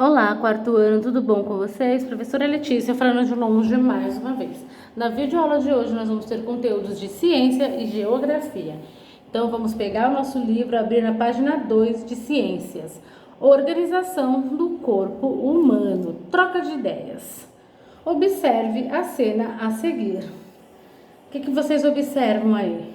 Olá, quarto ano, tudo bom com vocês? Professora Letícia falando de longe mais uma vez. Na videoaula de hoje nós vamos ter conteúdos de ciência e geografia. Então vamos pegar o nosso livro, abrir na página 2 de ciências. Organização do corpo humano. Troca de ideias. Observe a cena a seguir. O que vocês observam aí?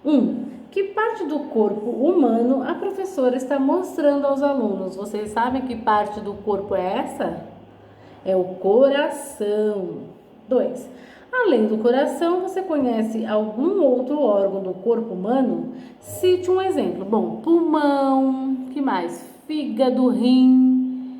1. Que parte do corpo humano a professora está mostrando aos alunos? Vocês sabem que parte do corpo é essa? É o coração. 2. Além do coração, você conhece algum outro órgão do corpo humano? Cite um exemplo. Bom, pulmão, que mais? Fígado, rim,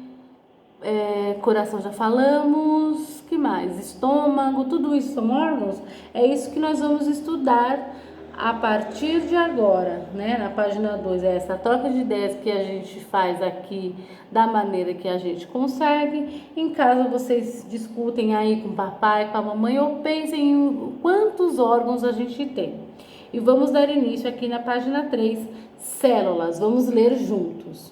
coração já falamos, que mais? Estômago, tudo isso são órgãos? É isso que nós vamos estudar a partir de agora, né? Na página 2, é essa troca de ideias que a gente faz aqui da maneira que a gente consegue. Em casa vocês discutem aí com o papai, com a mamãe, ou pensem em quantos órgãos a gente tem. E vamos dar início aqui na página 3, células. Vamos ler juntos.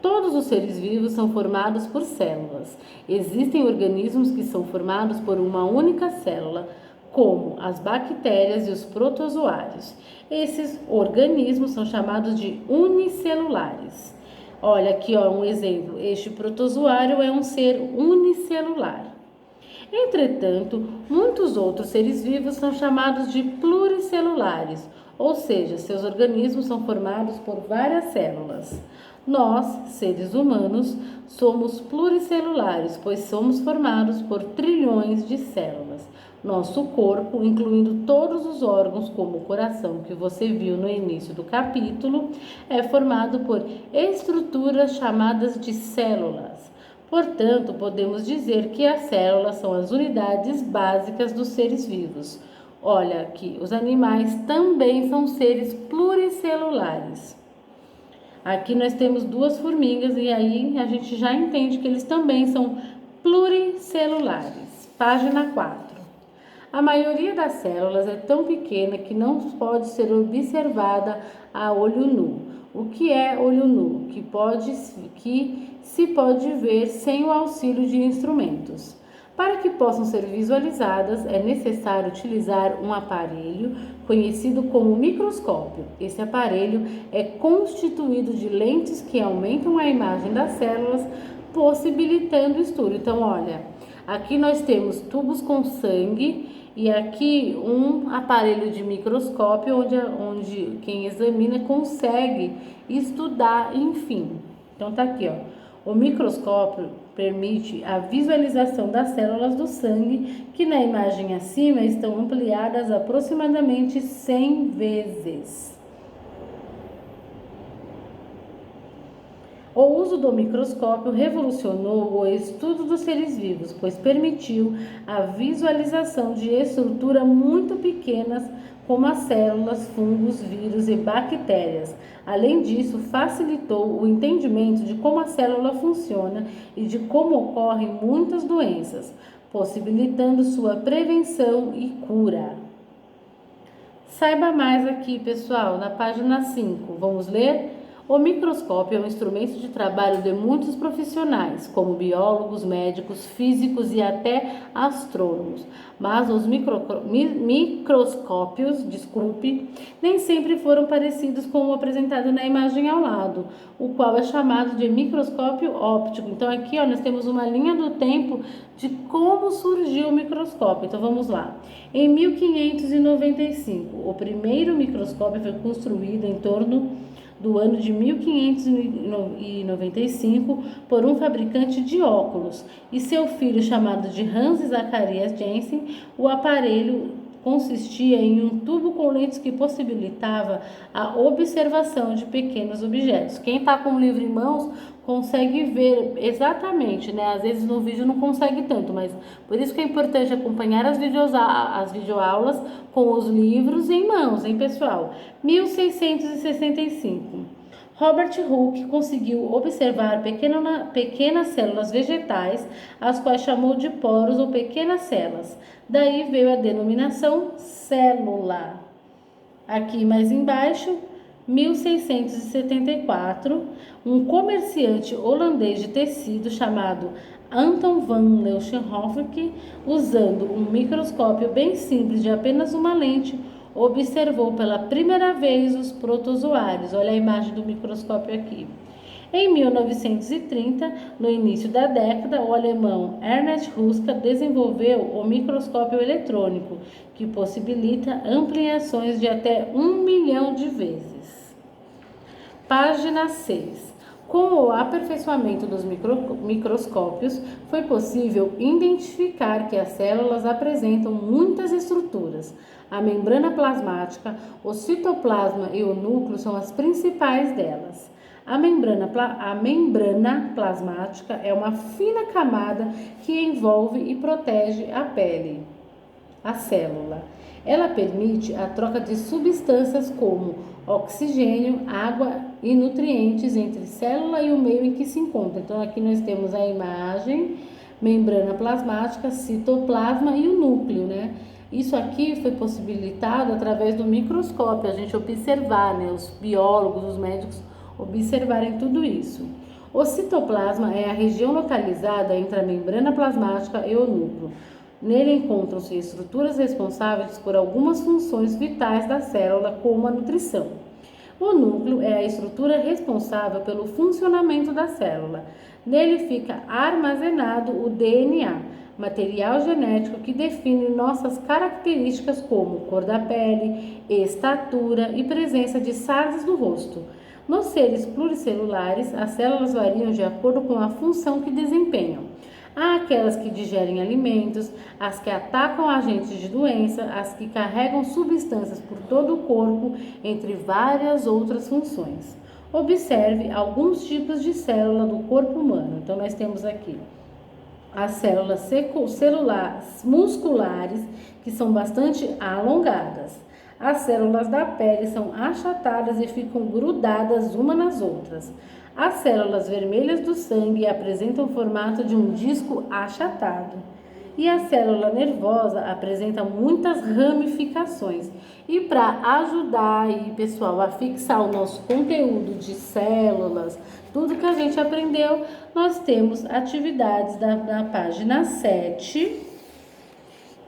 Todos os seres vivos são formados por células. Existem organismos que são formados por uma única célula, como as bactérias e os protozoários. Esses organismos são chamados de unicelulares. Olha aqui, ó, um exemplo. Este protozoário é um ser unicelular. Entretanto, muitos outros seres vivos são chamados de pluricelulares, ou seja, seus organismos são formados por várias células. Nós, seres humanos, somos pluricelulares, pois somos formados por trilhões de células. Nosso corpo, incluindo todos os órgãos, como o coração que você viu no início do capítulo, é formado por estruturas chamadas de células. Portanto, podemos dizer que as células são as unidades básicas dos seres vivos. Olha aqui, os animais também são seres pluricelulares. Aqui nós temos duas formigas e aí a gente já entende que eles também são pluricelulares. Página 4. A maioria das células é tão pequena que não pode ser observada a olho nu. O que é olho nu? Que se pode ver sem o auxílio de instrumentos. Para que possam ser visualizadas, é necessário utilizar um aparelho conhecido como microscópio. Esse aparelho é constituído de lentes que aumentam a imagem das células, possibilitando o estudo. Então, olha, aqui nós temos tubos com sangue e aqui um aparelho de microscópio onde quem examina consegue estudar, enfim. Então tá aqui, ó. O microscópio permite a visualização das células do sangue, que na imagem acima estão ampliadas aproximadamente 100 vezes. O uso do microscópio revolucionou o estudo dos seres vivos, pois permitiu a visualização de estruturas muito pequenas, como as células, fungos, vírus e bactérias. Além disso, facilitou o entendimento de como a célula funciona e de como ocorrem muitas doenças, possibilitando sua prevenção e cura. Saiba mais aqui, pessoal, na página 5. Vamos ler? O microscópio é um instrumento de trabalho de muitos profissionais, como biólogos, médicos, físicos e até astrônomos. Mas os microscópios, nem sempre foram parecidos com o apresentado na imagem ao lado, o qual é chamado de microscópio óptico. Então aqui, ó, nós temos uma linha do tempo de como surgiu o microscópio. Então vamos lá. Em 1595, o primeiro microscópio foi construído em torno do ano de 1595 por um fabricante de óculos e seu filho chamado de Hans Zacharias Janssen. O aparelho consistia em um tubo com lentes que possibilitava a observação de pequenos objetos. Quem está com o livro em mãos consegue ver exatamente, né? Às vezes no vídeo não consegue tanto, mas por isso que é importante acompanhar as videoaulas com os livros em mãos, hein, pessoal? 1665. Robert Hooke conseguiu observar pequenas células vegetais, as quais chamou de poros ou pequenas células. Daí veio a denominação célula. Aqui mais embaixo, 1674, um comerciante holandês de tecido chamado Anton van Leeuwenhoek, usando um microscópio bem simples de apenas uma lente, observou pela primeira vez os protozoários. Olha a imagem do microscópio aqui. Em 1930, no início da década, o alemão Ernst Ruska desenvolveu o microscópio eletrônico, que possibilita ampliações de até 1 milhão de vezes. Página 6. Com o aperfeiçoamento dos microscópios, foi possível identificar que as células apresentam muitas estruturas. A membrana plasmática, o citoplasma e o núcleo são as principais delas. A membrana plasmática é uma fina camada que envolve e protege a pele, a célula. Ela permite a troca de substâncias como oxigênio, água e nutrientes entre célula e o meio em que se encontra. Então, aqui nós temos a imagem, membrana plasmática, citoplasma e o núcleo, né? Isso aqui foi possibilitado através do microscópio, a gente observar, né? Os biólogos, os médicos observarem tudo isso. O citoplasma é a região localizada entre a membrana plasmática e o núcleo. Nele encontram-se estruturas responsáveis por algumas funções vitais da célula, como a nutrição. O núcleo é a estrutura responsável pelo funcionamento da célula. Nele fica armazenado o DNA, material genético que define nossas características como cor da pele, estatura e presença de sardas no rosto. Nos seres pluricelulares, as células variam de acordo com a função que desempenham. Há aquelas que digerem alimentos, as que atacam agentes de doença, as que carregam substâncias por todo o corpo, entre várias outras funções. Observe alguns tipos de célula do corpo humano. Então, nós temos aqui as células celulares musculares, que são bastante alongadas. As células da pele são achatadas e ficam grudadas umas nas outras. As células vermelhas do sangue apresentam o formato de um disco achatado. E a célula nervosa apresenta muitas ramificações. E para ajudar aí, pessoal, a fixar o nosso conteúdo de células, tudo que a gente aprendeu, nós temos atividades na página 7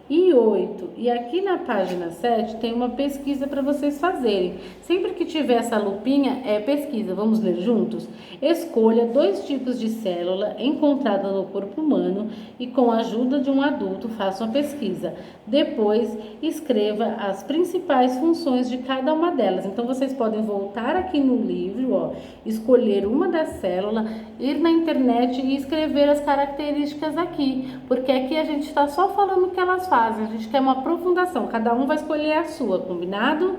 e 8. E aqui na página 7 tem uma pesquisa para vocês fazerem. Sempre que tiver essa lupinha, é pesquisa. Vamos ler juntos? Escolha 2 tipos de célula encontrada no corpo humano e, com a ajuda de um adulto, faça uma pesquisa. Depois, escreva as principais funções de cada uma delas. Então, vocês podem voltar aqui no livro, ó, escolher uma das células, ir na internet e escrever as características aqui, porque aqui a gente está só falando o que elas fazem. A gente quer uma aprofundação, cada um vai escolher a sua, combinado?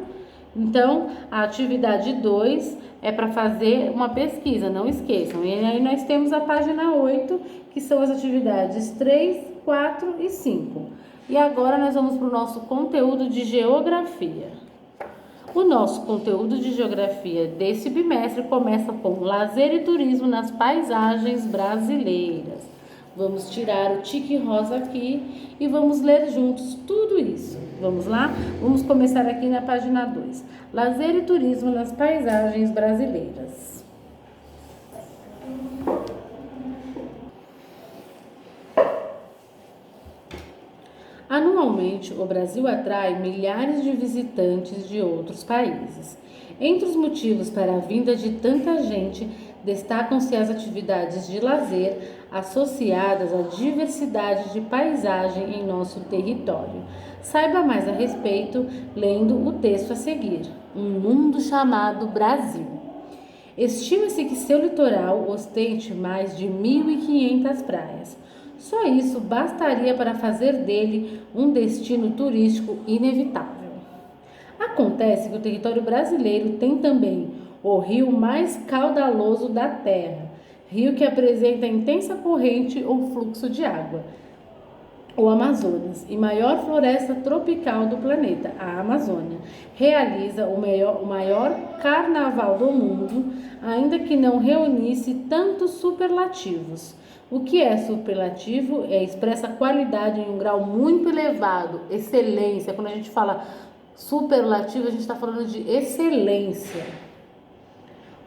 Então, a atividade 2 é para fazer uma pesquisa, não esqueçam. E aí nós temos a página 8, que são as atividades 3, 4 e 5. E agora nós vamos para o nosso conteúdo de geografia. O nosso conteúdo de geografia desse bimestre começa com lazer e turismo nas paisagens brasileiras. Vamos tirar o tique rosa aqui e vamos ler juntos tudo isso. Vamos lá? Vamos começar aqui na página 2. Lazer e turismo nas paisagens brasileiras. Anualmente, o Brasil atrai milhares de visitantes de outros países. Entre os motivos para a vinda de tanta gente, destacam-se as atividades de lazer associadas à diversidade de paisagem em nosso território. Saiba mais a respeito lendo o texto a seguir. Um mundo chamado Brasil. Estima-se que seu litoral ostente mais de 1.500 praias. Só isso bastaria para fazer dele um destino turístico inevitável. Acontece que o território brasileiro tem também o rio mais caudaloso da terra, rio que apresenta intensa corrente ou fluxo de água, o Amazonas, e maior floresta tropical do planeta, a Amazônia. Realiza o maior carnaval do mundo, ainda que não reunisse tantos superlativos. O que é superlativo? Expressa qualidade em um grau muito elevado, excelência. Quando a gente fala superlativo, a gente está falando de excelência.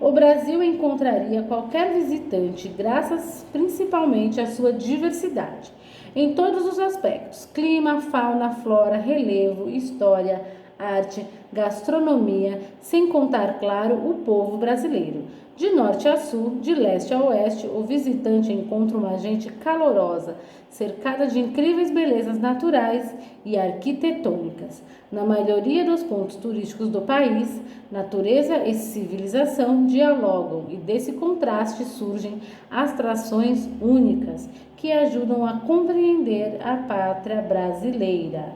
O Brasil encontraria qualquer visitante graças principalmente à sua diversidade, em todos os aspectos: clima, fauna, flora, relevo, história, arte, gastronomia, sem contar, claro, o povo brasileiro. De norte a sul, de leste a oeste, o visitante encontra uma gente calorosa, cercada de incríveis belezas naturais e arquitetônicas. Na maioria dos pontos turísticos do país, natureza e civilização dialogam e desse contraste surgem atrações únicas que ajudam a compreender a pátria brasileira.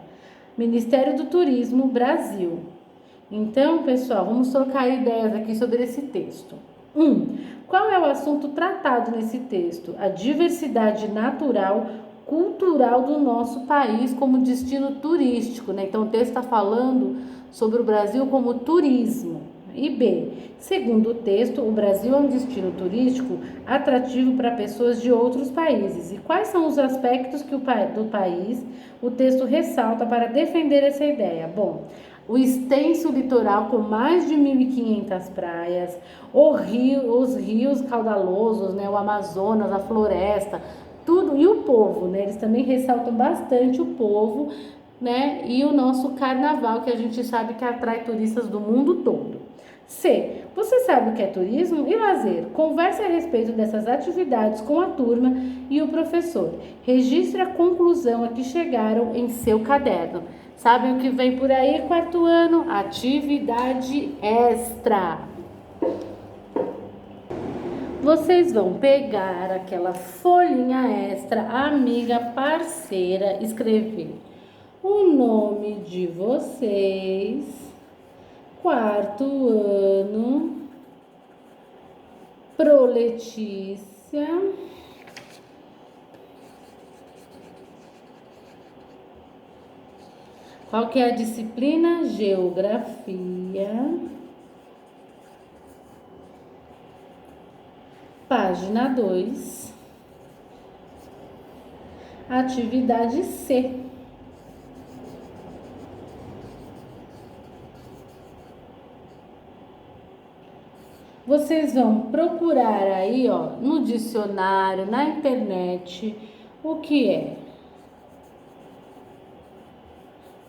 Ministério do Turismo, Brasil. Então, pessoal, vamos trocar ideias aqui sobre esse texto. Qual é o assunto tratado nesse texto? A diversidade natural, cultural do nosso país como destino turístico, né? Então, o texto está falando sobre o Brasil como turismo. E B, segundo o texto, o Brasil é um destino turístico atrativo para pessoas de outros países. E quais são os aspectos do país o texto ressalta para defender essa ideia? Bom, o extenso litoral com mais de 1.500 praias, os rios caudalosos, né, o Amazonas, a floresta, tudo, e o povo, né, eles também ressaltam bastante o povo, né, e o nosso carnaval, que a gente sabe que atrai turistas do mundo todo. C. Você sabe o que é turismo e lazer? Converse a respeito dessas atividades com a turma e o professor. Registre a conclusão a que chegaram em seu caderno. Sabem o que vem por aí, quarto ano? Atividade extra. Vocês vão pegar aquela folhinha extra, amiga, parceira, escrever o nome de vocês, quarto ano, Pro Letícia, qual que é a disciplina? Geografia, página 2, atividade C. Vocês vão procurar aí, ó, no dicionário, na internet, o que é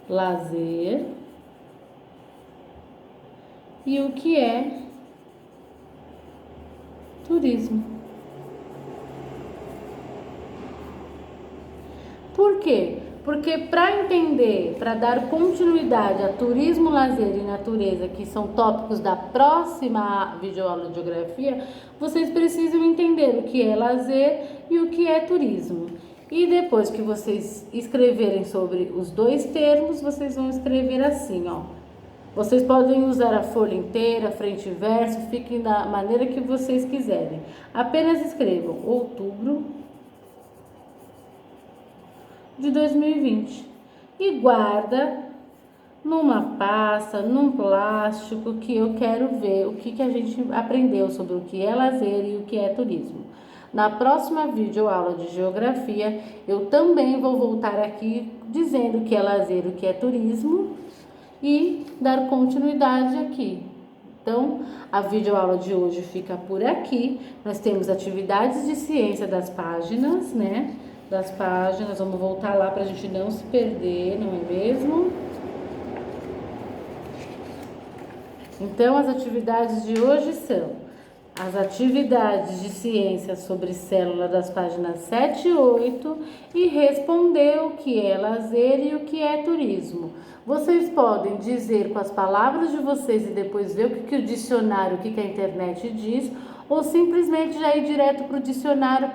lazer e o que é turismo. Por quê? Porque para entender, para dar continuidade a turismo, lazer e natureza, que são tópicos da próxima videoaula de geografia, vocês precisam entender o que é lazer e o que é turismo. E depois que vocês escreverem sobre os dois termos, vocês vão escrever assim, ó. Vocês podem usar a folha inteira, frente e verso, fiquem da maneira que vocês quiserem. Apenas escrevam outubro de 2020 e guarda numa pasta, num plástico, que eu quero ver o que a gente aprendeu sobre o que é lazer e o que é turismo. Na próxima videoaula de geografia, eu também vou voltar aqui dizendo o que é lazer e o que é turismo e dar continuidade aqui. Então, a videoaula de hoje fica por aqui. Nós temos atividades de ciência das páginas, né? Das páginas, vamos voltar lá para a gente não se perder, não é mesmo? Então, as atividades de hoje são as atividades de ciência sobre célula das páginas 7 e 8 e responder o que é lazer e o que é turismo. Vocês podem dizer com as palavras de vocês e depois ver o que o dicionário, o que a internet diz, ou simplesmente já ir direto para o dicionário,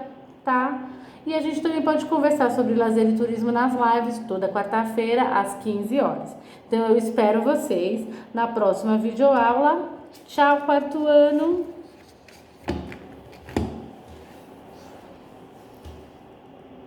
tá? E a gente também pode conversar sobre lazer e turismo nas lives toda quarta-feira às 15 horas. Então eu espero vocês na próxima videoaula. Tchau, quarto ano!